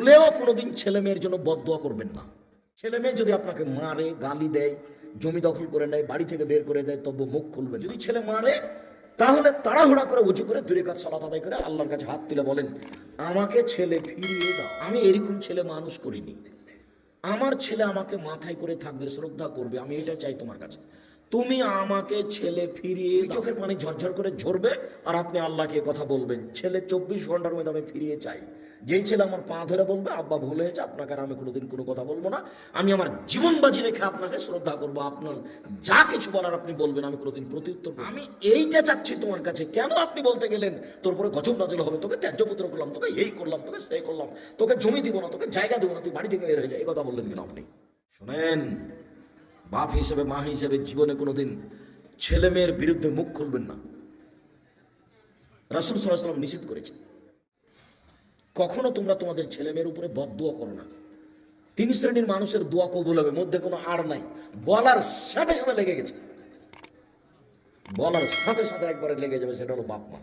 ভুলেও কোনোদিন ছেলে মেয়ের জন্য বদদোয়া করবেন না। ছেলে মেয়ে যদি আপনাকে মারে, গালি দেয়, জমি দখল করে নেয়, বাড়ি থেকে বের করে দেয়, তবু মুখ খুলবেন। যদি ছেলে মারে তাহলে তাড়াহুড়া করে উঁচু করে 2 রাকাত সালাত আদায় করে আল্লাহর কাছে হাত তুলে বলেন, আমাকে ছেলে ফিরিয়ে দাও। আমি এরকম ছেলে মানুষ করিনি, আমার ছেলে আমাকে মাথায় করে থাকবে, শ্রদ্ধা করবে, আমি এটা চাই তোমার কাছে, তুমি আমাকে ছেলে ফিরিয়ে দাও। চোখের পানি ঝরঝর করে ঝরবে আর আপনি আল্লাহকে কথা বলবেন, ছেলে 24 ঘন্টার মধ্যে আমি ফিরিয়ে চাই। যেই ছেলে আমার পা ধরে বলবে, আব্বা ভুল হয়েছে, আপনাকে আর আমি কোনোদিন কোনো কথা বলবো না, আমি আমার জীবন বাজি রেখে আপনাকে শ্রদ্ধা করবো, আপনার যা কিছু বলার আপনি বলবেন, আমি কোনোদিন প্রত্যুত্তর করব না। আমি এইটা চাচ্ছি তোমার কাছে। কেন আপনি বলতে গেলেন তোর উপরে গজব নাজিল হবে, তোকে ত্যায্যপুত্র করলাম, তোকে এই করলাম, তোকে সেই করলাম, তোকে জমি দিব না, তোকে জায়গা দিব না, তুই বাড়ি থেকে বের হয়ে যায়, এই কথা বললেন কেন আপনি? শোনেন, বাপ হিসেবে, মা হিসেবে জীবনে কোনোদিন ছেলে মেয়ের বিরুদ্ধে মুখ খুলবেন না। রাসূল সাল্লাল্লাহু আলাইহি ওয়াসাল্লাম নিষেধ করেছেন, কখনো তোমরা তোমাদের ছেলে মেয়ের উপরে বদদোয়া করো না। 3 শ্রেণীর মানুষের দোয়া কবুল হবে, মধ্যে কোনো আর নাই। বলার সাথে সাথে লেগে গেছে, বলার সাথে সাথে একবারে লেগে যাবে, সেটা হলো বাপ মা।